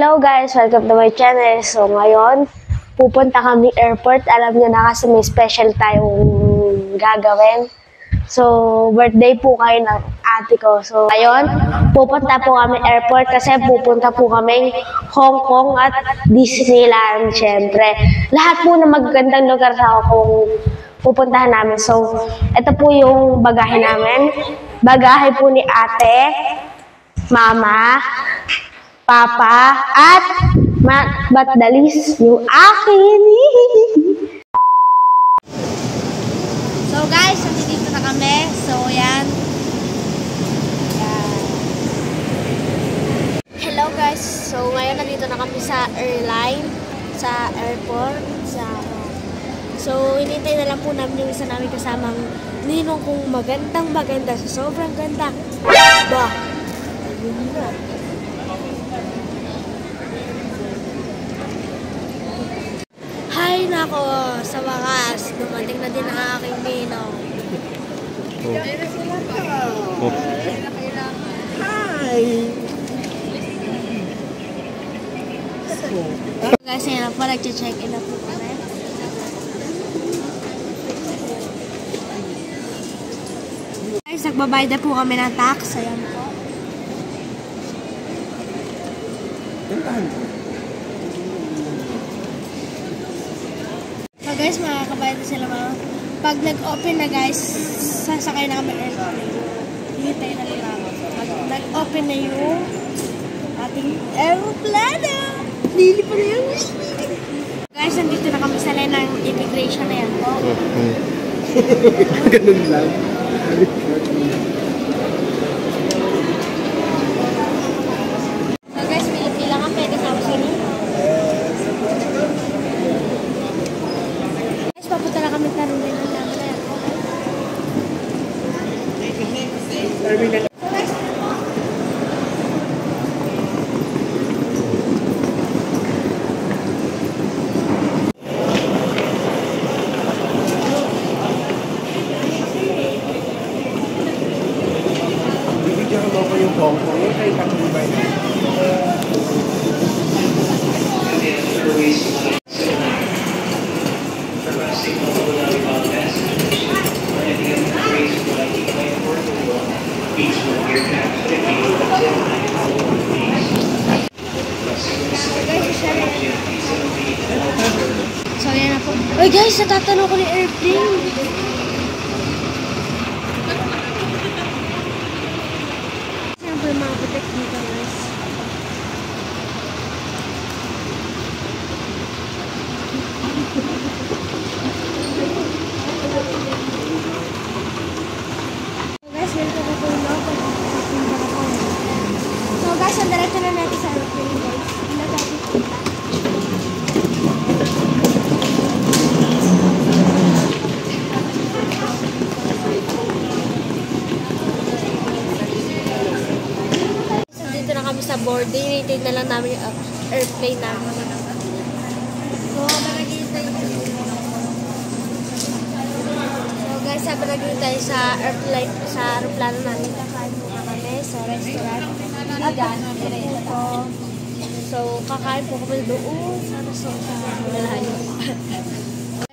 Hello guys! Welcome to my channel. So ngayon, pupunta kami airport. Alam niyo na kasi may special tayong gagawin. So, birthday po kayo ng ate ko. So, ngayon, pupunta po kami airport kasi pupunta po kami Hong Kong at Disneyland, syempre. Lahat po na magagandang lugar sa Hong Kong pupuntahan namin. So, ito po yung bagahe namin. Bagahe po ni ate, mama, papa, at batdalis yung akin. So guys, nandito na kami. So yan. Hello guys. So ngayon nandito na kami sa airline, sa airport. So hinintay na lang po namin yung isa namin kasamang ninong kong maganda. So, sobrang ganda. Ba? Ayun na. Hay nako, sa wakas, dumating na din ang aking ninong. Hi! Guys, yan po, nag-check-in na po kami. Guys, nagbabayad na po kami ng tax. Ayan po. So guys, makakabayad na sila mga. Pag nag-open na guys, sasakay na kami airplane. Hintay na nila ako. Pag nag-open na yung ating aeroplano. Lili pa na yung guys, nandito na kami sa line ng immigration na yan po. Ganun lang. So guys, pila nga pwede sa sini. Guys, papunta na kami sa terminal namin na yan po. Hong Kong, yung kay Katubay. So yan na po. Uy guys, natatanong ko ni airplane. Mga butik dito guys. Guys, welcome na po yung mga so guys, ang diretso na natin sa aeroplane guys. Hindi natin punta. Sa boarding, hinintay na lang namin yung airplane namin. So, guys, habang naghihintay sa airplane, sa aeroplano namin, kakain muna kami sa restaurant. So, kakain po kami doon. Sana sa malayo.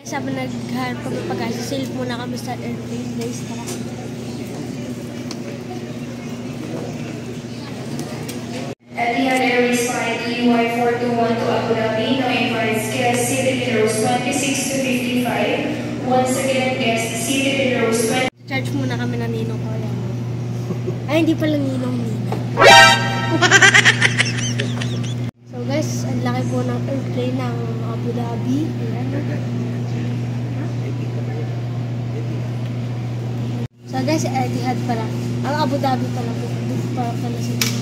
Guys, habang naghahanap kami pag-guys, silip muna kami sa airplane. Guys, tara. Etihad Airways flight EY421 to Abu Dhabi now invites guests seated in rows 26 to 55. Once again, guests seated in rows 20. Charge muna kami ng ninong ko. Ay, hindi pala ninong. So guys, ang laki po ng airplane ng Abu Dhabi. So guys, Etihad pala. Ang Abu Dhabi pala po. Dito pala sa dito.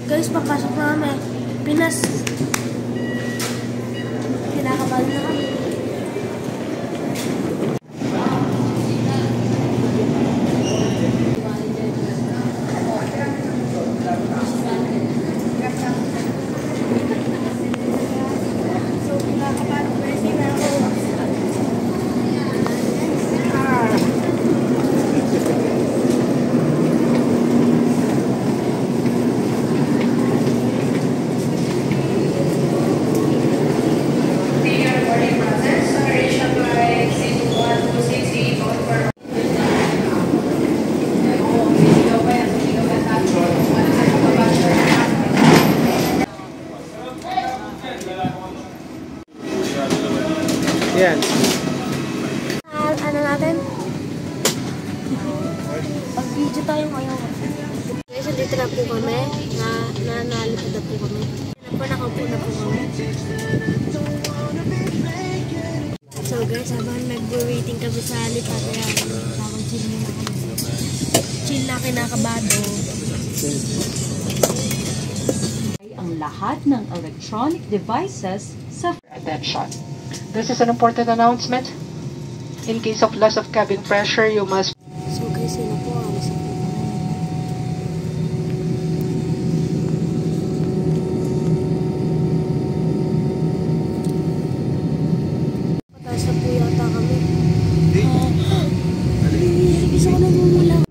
Guys, papasok na kami. Pinas. Kinakabahan na kami. So, kinakabahan Guys, dito na po kami. Nalipad na po kami. Nakaupo na po kami. So guys, habang nag-waiting kami sa lipad, kaya tawag chill muna kami. Chill na kinakabado. Ang lahat ng electronic devices sa attention. This is an important announcement. In case of loss of cabin pressure, you must So guys, yun na po. Alas na po kami. Pataas na po yata kami. Bisa ko namumula.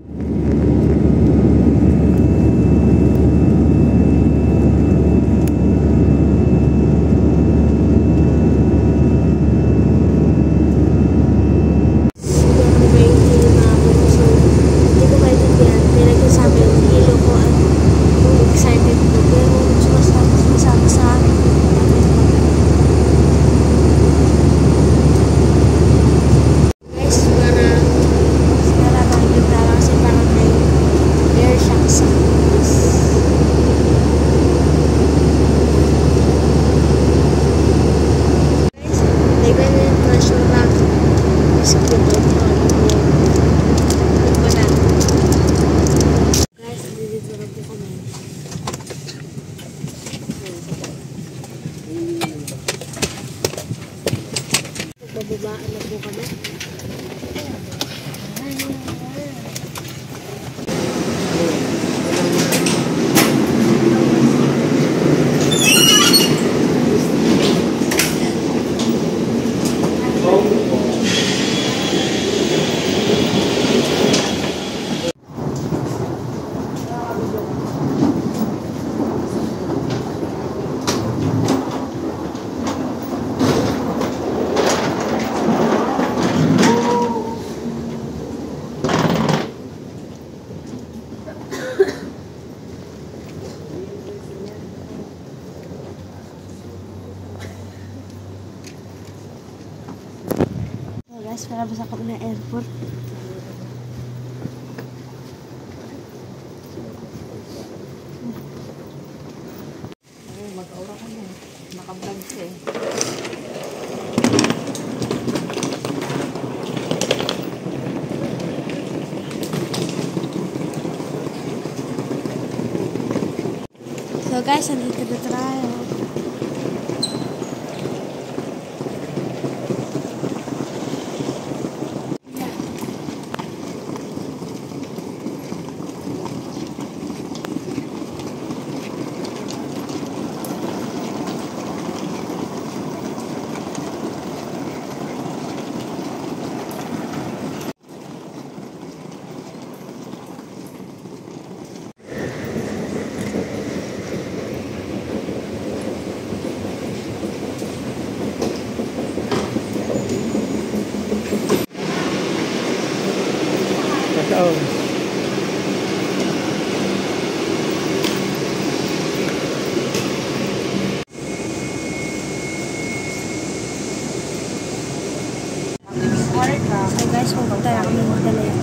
Bababaan na po kami. Guys, palabas ako na airport. mag-aura ka na. Naka-vlog ka eh. So guys, andito na tayo. So guys, pupunta na kami ng Dalayan.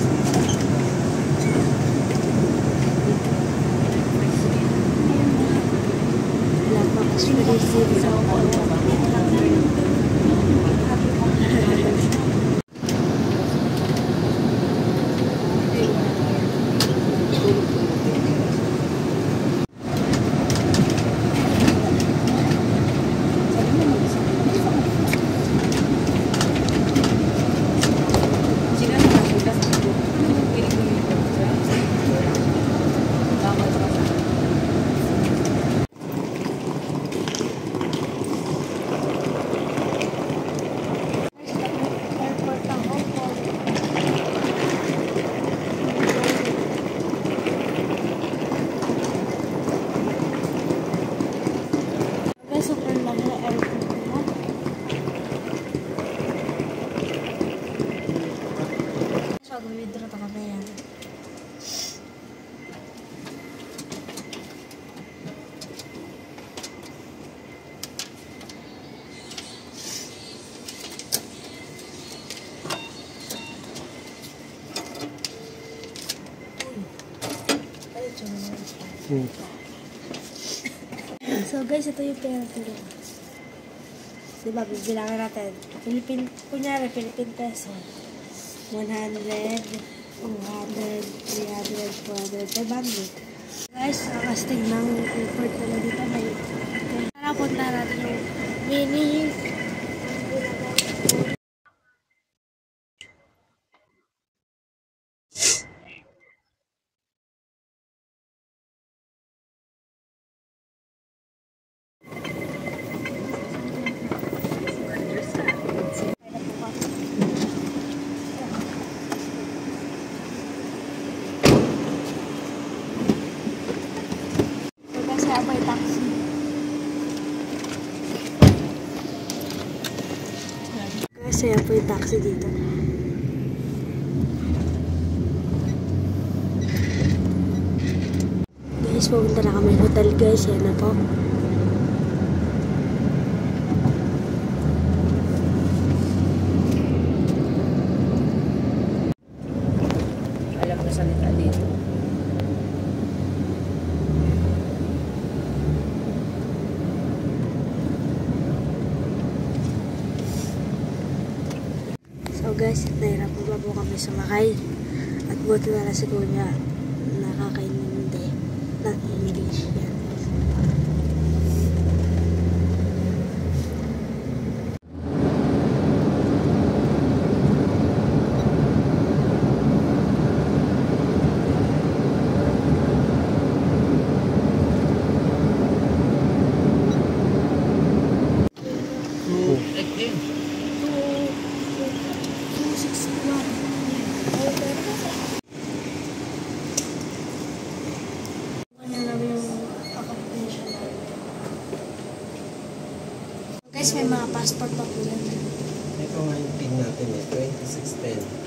Wala pa kasi receive sa So guys, ito yung pera ko. Diba, bibilangan natin. Kunyari, Philippine peso. 100, 200, 300, 400, 500. Guys, ang astig ng airport na dito. Tara, punta natin yung mini. Kasi ako yung taxi. Kasi ako yung taxi dito. Guys, pupunta na kami hotel guys. Yan na po. Alam na salita dito. So guys, nahirapan pa po kami sumakay. At buti na lang si Kuya nakakaintindi ng English. Yan. Guys, may mga passport pa po yan. Ito nga yung pin natin 2610.